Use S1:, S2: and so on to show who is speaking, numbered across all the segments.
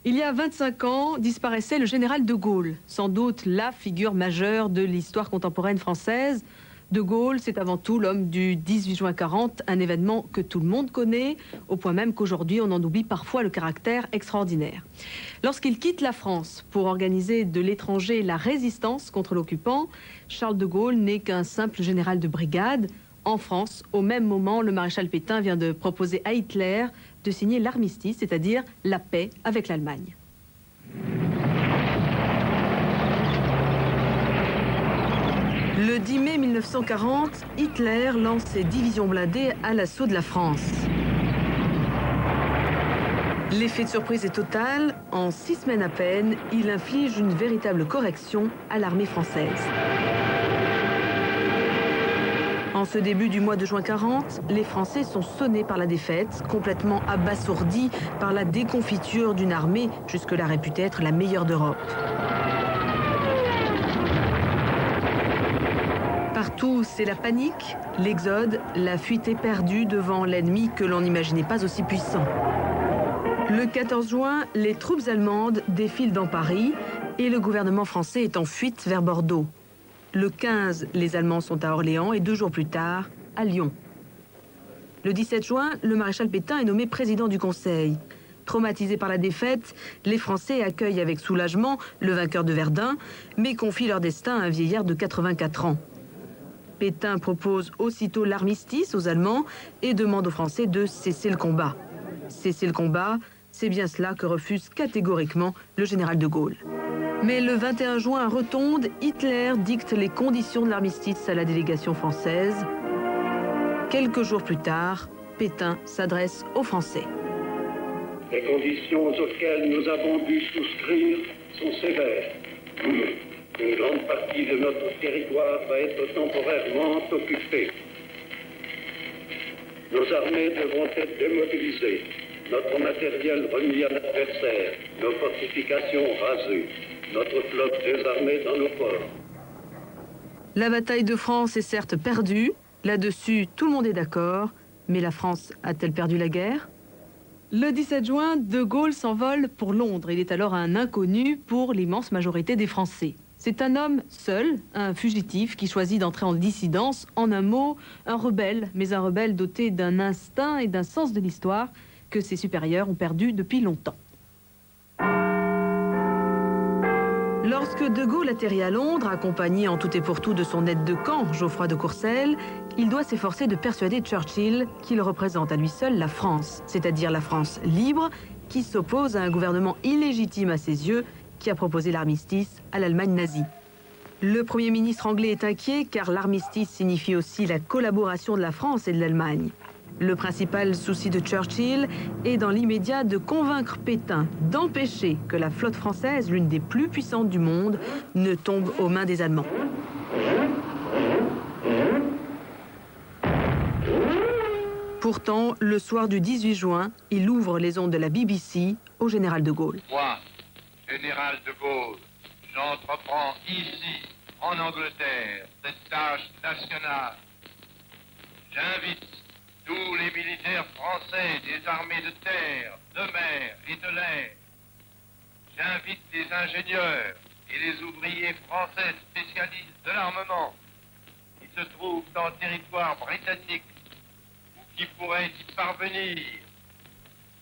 S1: Il y a 25 ans, disparaissait le général de Gaulle, sans doute la figure majeure de l'histoire contemporaine française. De Gaulle, c'est avant tout l'homme du 18 juin 40, un événement que tout le monde connaît, au point même qu'aujourd'hui on en oublie parfois le caractère extraordinaire. Lorsqu'il quitte la France pour organiser de l'étranger la résistance contre l'occupant, Charles de Gaulle n'est qu'un simple général de brigade. En France, au même moment, le maréchal Pétain vient de proposer à Hitler de signer l'armistice, c'est-à-dire la paix avec l'Allemagne. Le 10 mai 1940, Hitler lance ses divisions blindées à l'assaut de la France. L'effet de surprise est total. En 6 semaines à peine, il inflige une véritable correction à l'armée française. En ce début du mois de juin 40, les Français sont sonnés par la défaite, complètement abasourdis par la déconfiture d'une armée jusque-là réputée être la meilleure d'Europe. Partout, c'est la panique, l'exode, la fuite éperdue devant l'ennemi que l'on n'imaginait pas aussi puissant. Le 14 juin, les troupes allemandes défilent dans Paris et le gouvernement français est en fuite vers Bordeaux. Le 15, les Allemands sont à Orléans et 2 jours plus tard, à Lyon. Le 17 juin, le maréchal Pétain est nommé président du Conseil. Traumatisés par la défaite, les Français accueillent avec soulagement le vainqueur de Verdun, mais confient leur destin à un vieillard de 84 ans. Pétain propose aussitôt l'armistice aux Allemands et demande aux Français de cesser le combat. Cesser le combat, c'est bien cela que refuse catégoriquement le général de Gaulle. Mais le 21 juin retombe, Hitler dicte les conditions de l'armistice à la délégation française. Quelques jours plus tard, Pétain s'adresse aux Français.
S2: Les conditions auxquelles nous avons dû souscrire sont sévères. Une grande partie de notre territoire va être temporairement occupée. Nos armées devront être démobilisées, notre matériel remis à l'adversaire, nos fortifications rasées, notre flotte désarmée dans nos ports.
S1: La bataille de France est certes perdue. Là-dessus, tout le monde est d'accord. Mais la France a-t-elle perdu la guerre ? Le 17 juin, De Gaulle s'envole pour Londres. Il est alors un inconnu pour l'immense majorité des Français. C'est un homme seul, un fugitif qui choisit d'entrer en dissidence. En un mot, un rebelle, mais un rebelle doté d'un instinct et d'un sens de l'histoire que ses supérieurs ont perdu depuis longtemps. Lorsque De Gaulle atterrit à Londres, accompagné en tout et pour tout de son aide de camp, Geoffroy de Courcelles, il doit s'efforcer de persuader Churchill qu'il représente à lui seul la France, c'est-à-dire la France libre, qui s'oppose à un gouvernement illégitime à ses yeux, qui a proposé l'armistice à l'Allemagne nazie. Le Premier ministre anglais est inquiet car l'armistice signifie aussi la collaboration de la France et de l'Allemagne. Le principal souci de Churchill est dans l'immédiat de convaincre Pétain d'empêcher que la flotte française, l'une des plus puissantes du monde, ne tombe aux mains des Allemands. Pourtant, le soir du 18 juin, il ouvre les ondes de la BBC au général de Gaulle.
S3: Moi, général de Gaulle, j'entreprends ici, en Angleterre, cette tâche nationale. J'invite tous les militaires français des armées de terre, de mer et de l'air. J'invite les ingénieurs et les ouvriers français spécialistes de l'armement qui se trouvent en territoire britannique ou qui pourraient y parvenir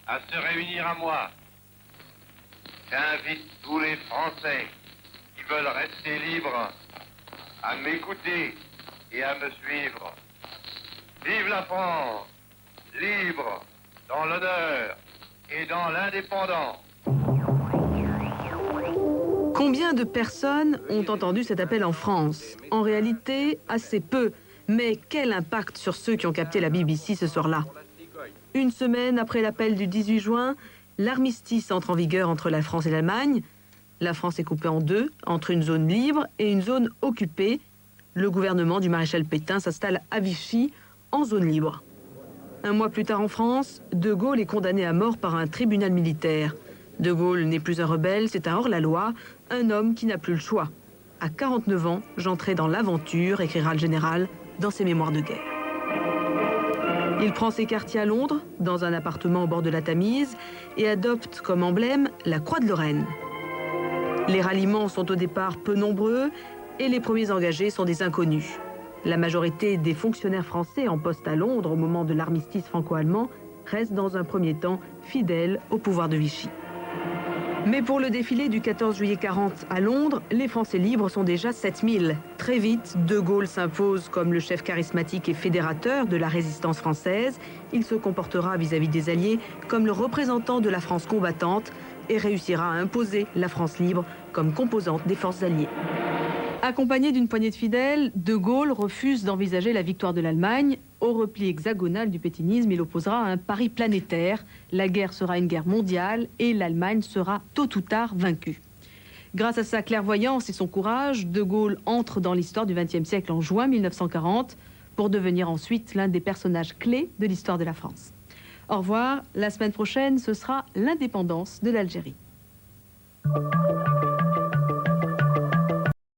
S3: à se réunir à moi. J'invite tous les Français qui veulent rester libres à m'écouter et à me suivre. Vive la France, libre, dans l'honneur et dans l'indépendance.
S1: Combien de personnes ont entendu cet appel en France ? En réalité, assez peu. Mais quel impact sur ceux qui ont capté la BBC ce soir-là ? Une semaine après l'appel du 18 juin, l'armistice entre en vigueur entre la France et l'Allemagne. La France est coupée en deux, entre une zone libre et une zone occupée. Le gouvernement du maréchal Pétain s'installe à Vichy, en zone libre. Un mois plus tard en France, De Gaulle est condamné à mort par un tribunal militaire. De Gaulle n'est plus un rebelle, c'est un hors-la-loi, un homme qui n'a plus le choix. À 49 ans, j'entrais dans l'aventure, écrira le général dans ses mémoires de guerre. Il prend ses quartiers à Londres, dans un appartement au bord de la Tamise, et adopte comme emblème la Croix de Lorraine. Les ralliements sont au départ peu nombreux et les premiers engagés sont des inconnus. La majorité des fonctionnaires français en poste à Londres au moment de l'armistice franco-allemand restent dans un premier temps fidèles au pouvoir de Vichy. Mais pour le défilé du 14 juillet 40 à Londres, les Français libres sont déjà 7000. Très vite, De Gaulle s'impose comme le chef charismatique et fédérateur de la résistance française. Il se comportera vis-à-vis des Alliés comme le représentant de la France combattante et réussira à imposer la France libre comme composante des forces alliées. Accompagné d'une poignée de fidèles, De Gaulle refuse d'envisager la victoire de l'Allemagne. Au repli hexagonal du pétainisme, il opposera un pari planétaire. La guerre sera une guerre mondiale et l'Allemagne sera tôt ou tard vaincue. Grâce à sa clairvoyance et son courage, De Gaulle entre dans l'histoire du XXe siècle en juin 1940 pour devenir ensuite l'un des personnages clés de l'histoire de la France. Au revoir, la semaine prochaine, ce sera l'indépendance de l'Algérie.